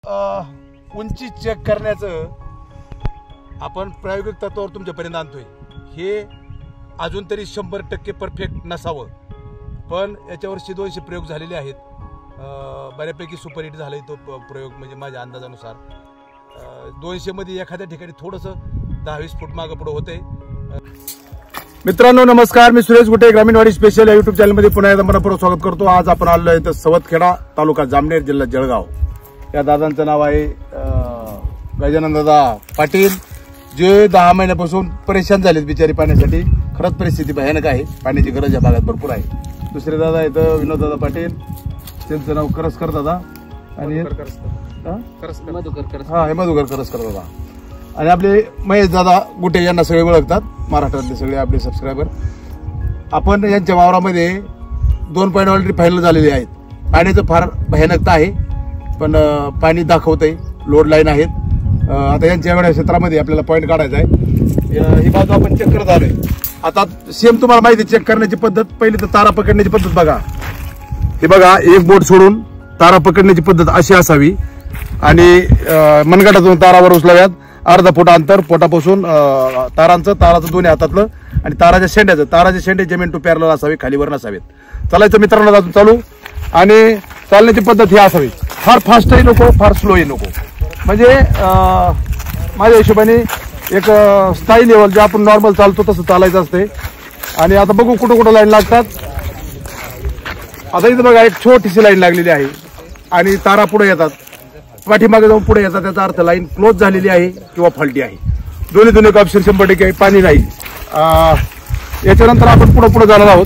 उंची चेक करण्याचं आपण प्रायोगिक तत्वावर तुमच्यापर्यंत आणतोय। हे अजून तरी 100% परफेक्ट नसावं, पण याच्यावर 200 प्रयोग झालेले आहेत। बऱ्यापैकी सुपर हिट झालाय तो प्रयोग, म्हणजे माझ्या अंदाजानुसार 200 मध्ये एखाद्या ठिकाणी थोडंसं 10-20 फूट मागं पुढं होतंय। मित्रांनो नमस्कार, मी सुरेश गुटे ग्रामीणवाडी स्पेशल या यूट्यूब चॅनलमध्ये पुन्हा एकदा मनपूर्वक स्वागत करतो। आज आपण आलो आहे सवतखेडा तालुका जामनेर जिल्हा जळगाव। या दादांचं नाव आहे गजानन दादा पाटील, जे 10 महिन्यापासून परेशान झालेत बिचारी पाण्यासाठी। खरंच परिस्थिती भयानक आहे, पाण्याची गरज या भागात भरपूर आहे। दुसरे दादा आहेत विनोद दादा पाटील, त्यांचं नाव करसकर दादा आणि मधुकर करसकर दादा, आणि आपले महेश दादा गुटे यांना सगळे ओळखतात, महाराष्ट्रातले सगळे आपले सबस्क्रायबर। आपण यांच्या वावरामध्ये 2 पॉईंट ऑलरेडी फायनल झालेले आहेत। पाण्याचं फार भयानकता आहे, पण पाणी दाखवतंय, लोड लाईन आहेत। आता यांच्या एवढ्या क्षेत्रामध्ये आपल्याला पॉईंट काढायचा आहे। ही बाजू आपण चेक करत आलोय। आता सेम तुम्हाला माहिती चेक करण्याची पद्धत, पहिली तर तारा पकडण्याची पद्धत बघा। हे बघा, एक बोट सोडून तारा पकडण्याची पद्धत अशी असावी, आणि मनगटातून तारावर उचलाव्यात। अर्धा फूट अंतर पोटापासून ताराचं दोन्ही हातातलं, आणि ताराचे शेंडे जमीन टू पॅरलल असावे, खालीवर नसावेत। चालायचं मित्रांनो अजून चालू, आणि चालण्याची पद्धत ही असावी, फार फास्टही नको फार स्लोही नको, म्हणजे माझ्या हिशोबाने एक स्थायी लेवल जे आपण नॉर्मल चालतो तसं चालायचं असते। आणि आता बघू कुठं कुठं लाईन लागतात। आता इथं बघा एक छोटीशी लाईन लागलेली आहे, आणि तारा पुढे येतात, पाठीमागे जाऊन पुढे येतात, त्याचा अर्थ लाईन क्लोज झालेली आहे किंवा फॉल्टी आहे। दोन्ही एक ऑप्शन 100% आहे, पाणी नाही। याच्यानंतर आपण पुढे जाणार आहोत।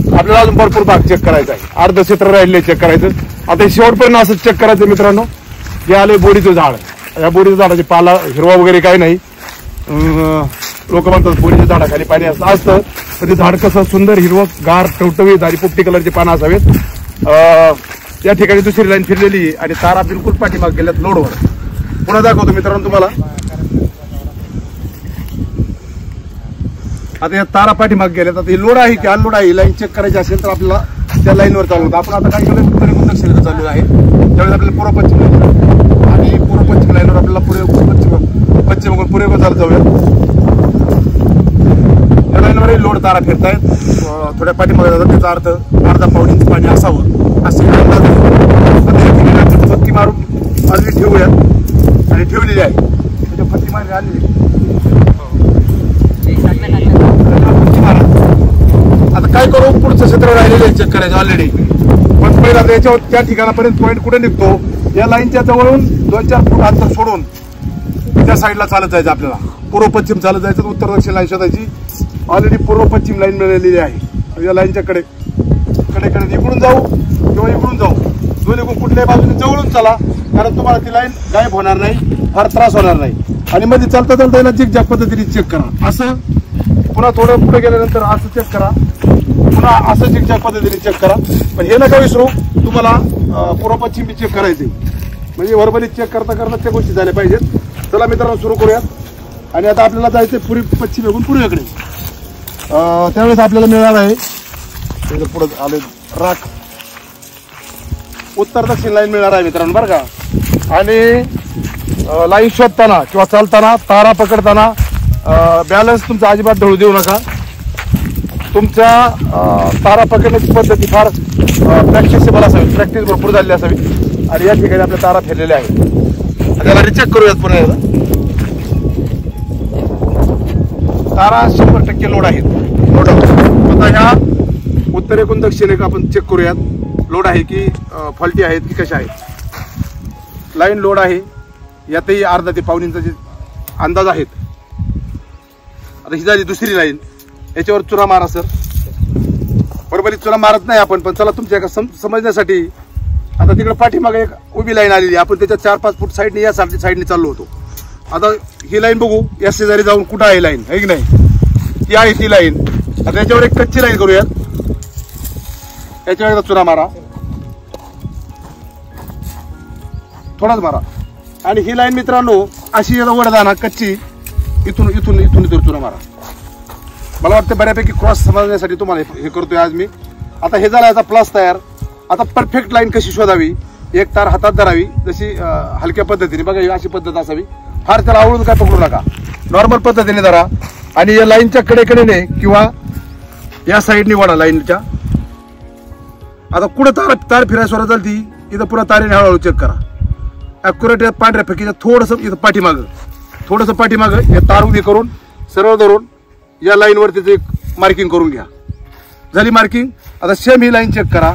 आपल्याला अजून भरपूर भाग चेक करायचा आहे, अर्ध क्षेत्र राहिले चेक करायचं। आता शेवटपर्यंत असं चेक करायचं मित्रांनो। हे आले बोरीचं झाड, या बोरीच्या झाडाची पाला हिरवा वगैरे काही नाही। लोक म्हणतात बोरीच्या झाडाखाली पाणी असतं, पण ते झाड कसं सुंदर हिरवं गार टवटवीत आणि पोपटी कलरची पानं असावेत। या ठिकाणी दुसरी लाईन फिरलेली, आणि तारा बिलकुल पाठीमाग गेल्यात लोडवर। पुन्हा दाखवतो मित्रांनो तुम्हाला। आता या तारा पाठीमाग गेल्यात, आता ही लोड आहे की अनलोड आहे, लाईन चेक करायची असेल तर आपल्याला त्या लाईनवर चालू होतं। आपण आता काय केलं, उत्तर दक्षिण चालू आहे, त्यावेळेस आपल्याला पूर्व पश्चिम लाईन, आणि पूर्व पश्चिम लाईनवर आपल्याला पश्चिम पूर्व चालत जाऊया। या लाईनवर लोड तारा फिरतायत, थोड्या पाठीमागे जातात, त्याचा अर्थ अर्धा पाऊण इंच पाणी असावं असे अंदाज आहे। फत्ती मारून बाजूला ठेवूयात, आणि ठेवलेली आहे त्याच्या फत्ती मारली आलेली। आता काय करू, पुढचं क्षेत्र राहिलेलं चेक करायचं ऑलरेडी, पण पहिला त्याच्यावर त्या ठिकाणापर्यंत पॉईंट कुठे निघतो, या लाईनच्या जवळून 2-4 फूट अंतर सोडून त्या साईडला चालत जायचं आपल्याला। पूर्व पश्चिम चालत जायचं, उत्तर दक्षिण लाईन शोधायची। ऑलरेडी पूर्व पश्चिम लाईन मिळालेली आहे। या लाईनच्या कडे इकडून जाऊ किंवा इकडून जाऊ, दोन्ही कुठल्याही बाजूने जवळून चला, कारण तुम्हाला ती लाईन गायब होणार नाही, फार त्रास होणार नाही। आणि मध्ये चालता याला झिकझॅक पद्धतीने चेक करा, असं पुन्हा थोडं पुढे गेल्यानंतर असं चेक करा, पुन्हा असं झिकझॅक पद्धतीने चेक करा। पण हे नका विसरू, तुम्हाला पूर्व पश्चिम बी चेक करायचे, म्हणजे वरबली चेक करता त्या गोष्टी झाल्या पाहिजेत। चला मित्रांनो सुरू करूयात। आणि आता आपल्याला जायचं पूर्व पश्चिम येऊन पूर्वेकडे, त्यावेळेस आपल्याला मिळणार आहे पुढे आले राख, उत्तर दक्षिण लाईन मिळणार आहे मित्रांनो बरं का। आणि लाईन शोधताना किंवा चालताना, तारा पकडताना बॅलन्स तुमचा अजिबात ढळू देऊ नका। तुमच्या तारा पकडण्याची पद्धती फार प्रॅक्टिसेबल असावी, प्रॅक्टिस भरपूर झालेली असावी। आणि या ठिकाणी आपल्या तारा फिरलेल्या आहेत, त्याला रिचेक करूयात पुन्हा एकदा। तारा 100% लोड आहेत, लोड। आता ह्या उत्तरेकडून दक्षिणेकडे आपण चेक करूयात, लोड आहे की फॉल्टी आहेत की कशा आहेत। लाईन लोड आहे, यातही अर्धा ते पाऊण इंचाचे अंदाज आहेत। आता ही झाली दुसरी लाईन, याच्यावर चुना मारा सर। बरोबर चुना मारत नाही आपण, पण चला तुमच्या एका समजण्यासाठी। आता तिकडे पाठीमागे एक उभी लाईन आलेली, आपण त्याच्या 4-5 फूट साईडने या साईडने चाललो होतो। आता ही लाईन बघू, या शेजारी जाऊन कुठं आहे लाईन, आहे की नाही, ती आहे ती लाईन। आता याच्यावर एक कच्ची लाईन करूयात, याच्यावर चुना मारा, थोडाच मारा। आणि ही लाईन मित्रांनो अशी वडदाना कच्ची, इथून चुना मारा। मला वाटतं बऱ्यापैकी क्रॉस समजण्यासाठी तुम्हाला हे करतोय आज मी। आता हे झालं याचा प्लस तयार। आता परफेक्ट लाईन कशी शोधावी, एक तार हातात धरावी, जशी हलक्या पद्धतीने बघा, ही अशी पद्धत असावी. फार त्याला आवडून काय पकडू नका, नॉर्मल पद्धतीने धरा आणि या लाईनच्या कडेकडेने किंवा या साईडने वळा लाईनच्या. आता कुठं तार फिरायला स्वरा चालती, इथं पुन्हा तारेने हळूहळू चेक करा. ॲक्युरेट या पांढऱ्या फेकीच्या थोडंसं इथं पाठीमागं हे तार उभी करून सरळ धरून या लाईनवर त्याचं एक मार्किंग करून घ्या. झाली मार्किंग. आता सेम ही लाईन चेक करा.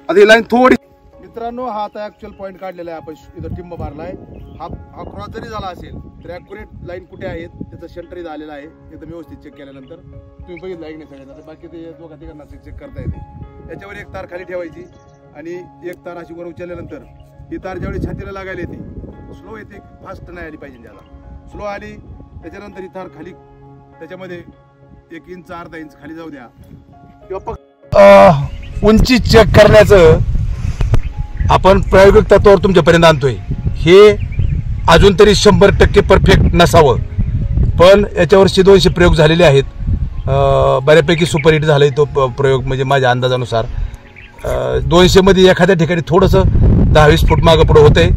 आता ही लाईन थोडी, मित्रांनो हा आता ऍक्च्युअल पॉईंट काढलेला आहे आपण, इथं टिंब मारलाय. हा क्रॉस जरी झाला असेल तर ॲक्युरेट लाईन कुठे आहेत त्याचं सेंटर इथं आलेलं आहे. इथं व्यवस्थित चेक केल्यानंतर तुम्ही बघितलं आहे की नाही सगळ्यांना, बाकी ते दोघा तिघांना चेक करता येते. याच्यावर एक तार खाली ठेवायची आणि एक तार अशी वर उचलल्यानंतर ही तार ज्यावेळी छातीला लागायला येते, स्लो येते, फास्ट नाही आली पाहिजे. ज्याला स्लो आली त्याच्यानंतर ही तार खाली त्याच्यामध्ये 1 इंच अर्धा इंच खाली जाऊ द्या. किंवा उंची चेक करण्याचं आपण प्रायोगिक तत्वावर तुमच्यापर्यंत आणतोय. हे अजून तरी 100% परफेक्ट नसावं, पण याच्यावर 200 प्रयोग झालेले आहेत. बऱ्यापैकी सुपरहिट झालाय तो प्रयोग, म्हणजे माझ्या अंदाजानुसार 200 मध्ये एखाद्या ठिकाणी थोडंसं 10-20 फूट मागं पुढं होतंय.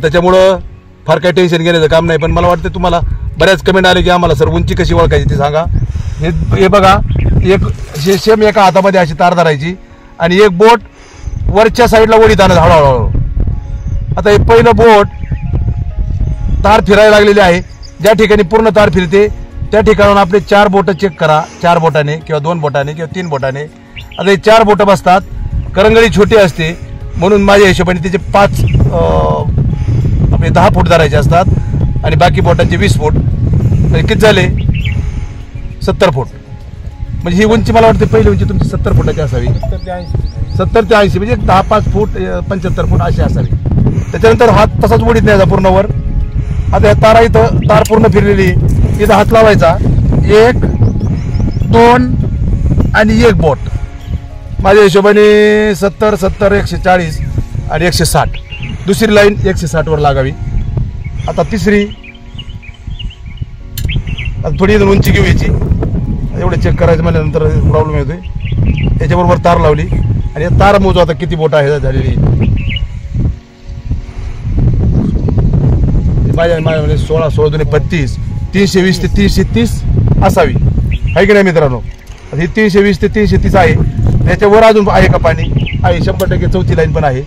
त्याच्यामुळं फार काही टेन्शन घेण्याचं काम नाही. पण मला वाटतं तुम्हाला बऱ्याच कमेंट आले की आम्हाला सर उंची कशी ओळखायची ते सांगा. हे बघा, एक सेम एका हातामध्ये अशी तार धरायची आणि एक बोट वरच्या साईडला ओढीत आणत हळूहळू. आता हे पहिलं बोट तार फिरायला लागलेली आहे. ज्या ठिकाणी पूर्ण तार फिरते त्या ठिकाणाहून आपले 4 बोटं चेक करा, 4 बोटाने किंवा 2 बोटाने किंवा 3 बोटाने. आता हे 4 बोटं बसतात. करंगळी छोटी असते म्हणून माझ्या हिशोबाने त्याचे 5 आपले 10 फूट धरायचे असतात आणि बाकी बोटांचे 20 फूट. म्हणजे किती झाले? 70 फूट. म्हणजे ही उंची मला वाटते पहिली उंची तुमची 70 फुटाची असावी. 70 ते 80 म्हणजे 10-5 फूट 75 फूट अशी असावी. त्याच्यानंतर हात तसाच उडीत न्यायचा पूर्ण वर. आता या तारा इथं तार पूर्ण फिरलेली, इथं हात लावायचा. 1, 2 आणि 1 बोट. माझ्या हिशोबाने 70, 140 आणि 160. दुसरी लाईन 160 वर लागावी. आता तिसरी, थोडी इथून उंची घेऊ याची. एवढे चेक करायचं म्हणल्यानंतर प्रॉब्लेम येतोय. याच्याबरोबर तार लावली आणि तार मोजू आता किती बोट आहे झालेली. माझ्या म्हणजे 16 दुने 32, 320 ते 330 असावी, आहे की नाही मित्रांनो? ही 320 ते 330 आहे. त्याच्यावर अजून आहे का पाणी? आहे, 100% चौथी लाईन पण आहे.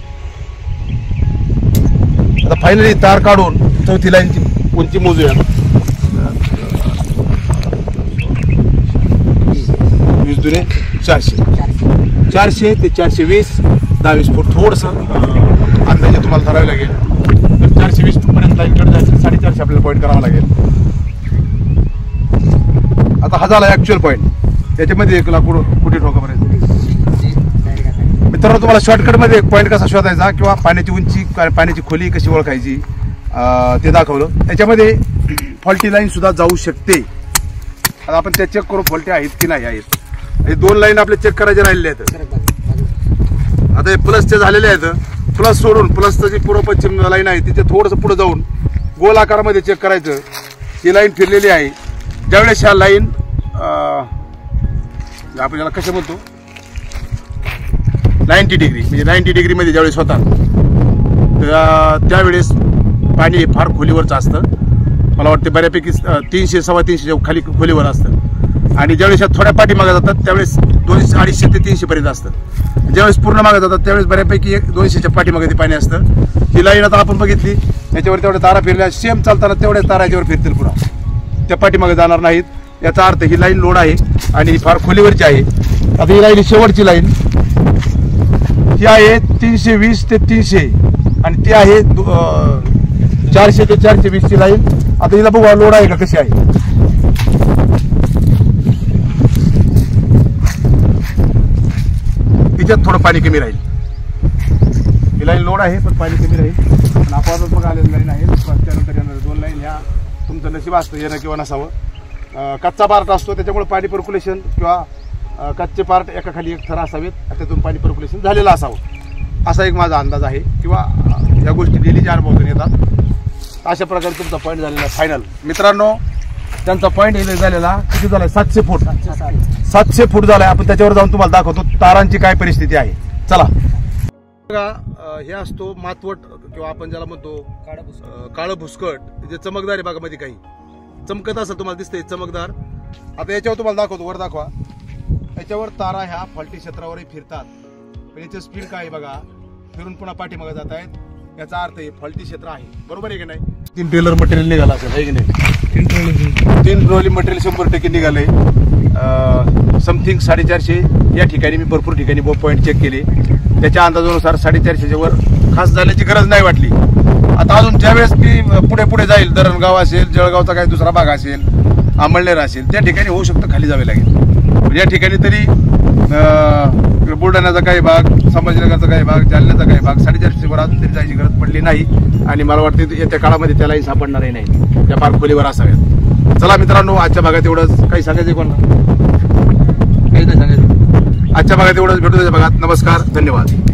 आता फायनली तार काढून चौथी लाईनची उंची मोजूया. 20 दुने 400 ते 420, 10-20 फूट. थोडंसं अंदाजे तुम्हाला धरावे लागेल. तर 420 फूटपर्यंत लाईन कडे जायचं, 450 आपल्याला पॉईंट करावा लागेल. आता हा झाला ऍक्च्युअल पॉईंट. त्याच्यामध्ये एक लाकूड कुठे ठोकापर्यंत. मित्रांनो, तुम्हाला शॉर्टकटमध्ये पॉईंट कसा शोधायचा किंवा पाण्याची उंची, पाण्याची खोली कशी ओळखायची ते दाखवलं. त्याच्यामध्ये फॉल्टी लाईन सुद्धा जाऊ शकते. आता आपण त्या चेक करू फॉल्टी आहेत की नाही आहेत. हे 2 लाईन आपले चेक करायचे राहिलेले आहेत. आता हे प्लसचे झालेले आहेत. प्लस सोडून प्लसचं जी पूर्व पश्चिम लाईन आहे तिथे थोडंसं पुढे जाऊन गोल आकारामध्ये चेक करायचं. ही लाईन फिरलेली आहे. ज्यावेळेस ह्या लाईन आपण याला कसं म्हणतो 90 डिग्री, म्हणजे 90 डिग्रीमध्ये ज्यावेळेस होतात त्यावेळेस पाणी फार खोलीवरचं असतं. मला वाटतं बऱ्यापैकी 300-350 खाली खोलीवर असतं. आणि ज्यावेळेस थोड्या पाठी मागे जातात त्यावेळेस 200-250 ते 300 पर्यंत असतं. ज्यावेळेस पूर्ण मागे जातात त्यावेळेस बऱ्यापैकी 200च्या पाठीमागे ते पाणी असतं. ही लाईन आता आपण बघितली, याच्यावर तेवढ्या तारा फिरल्या. सेम चालताना तेवढ्या तारा याच्यावर फिरतील, पुन्हा त्या पाठीमागे जाणार नाहीत. याचा अर्थ ही लाईन लोड आहे आणि फार खोलीवरची आहे. आता ही लाईन शेवटची लाईन ही आहे 320 ते 300 आणि ती आहे 400 ते 420 ची लाईन. आता हिला बघू लोड आहे का कशी आहे. हिच्यात थोडं पाणी कमी राहील. ही लाईन लोड आहे पण पाणी कमी राहील. आणि आपण बघा आलेली लाईन आहे. त्यानंतर येणार 2 लाईन. ह्या तुमचं नशीब असतं येणं किंवा नसावं. कच्चा पार्ट असतो त्याच्यामुळे पाणी पर्क्युलेशन किंवा कच्चे पार्ट एका खाली एक थर असावेत, त्यातून पाणी पर्क्युलेशन झालेलं असावं, असा एक माझा अंदाज आहे. किंवा या गोष्टी डेलीच्या अनुभवातून येतात. अशा प्रकारे तुमचा पॉईंट झालेला फायनल. मित्रांनो, त्यांचा पॉईंट झालेला किती झालाय? 700 फूट. 700 फूट झालाय. आपण त्याच्यावर जाऊन तुम्हाला दाखवतो तारांची काय परिस्थिती आहे. चला बघा, हे असतो मातवट किंवा आपण ज्याला म्हणतो काळं भुसकट, जे चमकदार आहे बघा, मध्ये काही चमकत असं तुम्हाला दिसतंय चमकदार. आता याच्यावर तुम्हाला दाखवतो, वर दाखवा. याच्यावर तारा ह्या फॉल्टी क्षेत्रावरही फिरतात, पण याचं स्पीड काय आहे बघा, फिरून पुन्हा पाठीमागे जात आहेत. याचा अर्थ हे फॉल्टी क्षेत्र आहे, बरोबर आहे की नाही. 3 ट्रेलर मटेरियल निघाला असेल, आहे की नाही. 3 ट्रॉली मटेरियल 100% निघाले. समथिंग 450 या ठिकाणी मी भरपूर ठिकाणी पॉईंट चेक केले. त्याच्या अंदाजानुसार 450च्या वर खास जाण्याची गरज नाही वाटली. आता अजून ज्यावेळेस ती पुढे पुढे जाईल, धरणगाव असेल, जळगावचा काही दुसरा भाग असेल, अंमळनेर असेल, त्या ठिकाणी होऊ शकतं खाली जावे लागेल. या ठिकाणी तरी बुलढाण्याचा काही भाग, संभाजीनगरचा काही भाग, जालन्याचा काही भाग 450 वर अजून तरी जायची गरज पडली नाही. आणि मला वाटतं येत्या काळामध्ये त्यालाही सापडणारही नाही, त्या फार खोलीवर असाव्यात. चला मित्रांनो, आजच्या भागात एवढंच. काही सांगायचं कोणाला? काही नाही सांगायचं. आजच्या भागात एवढंच. भेटू त्याच्या भागात. नमस्कार, धन्यवाद.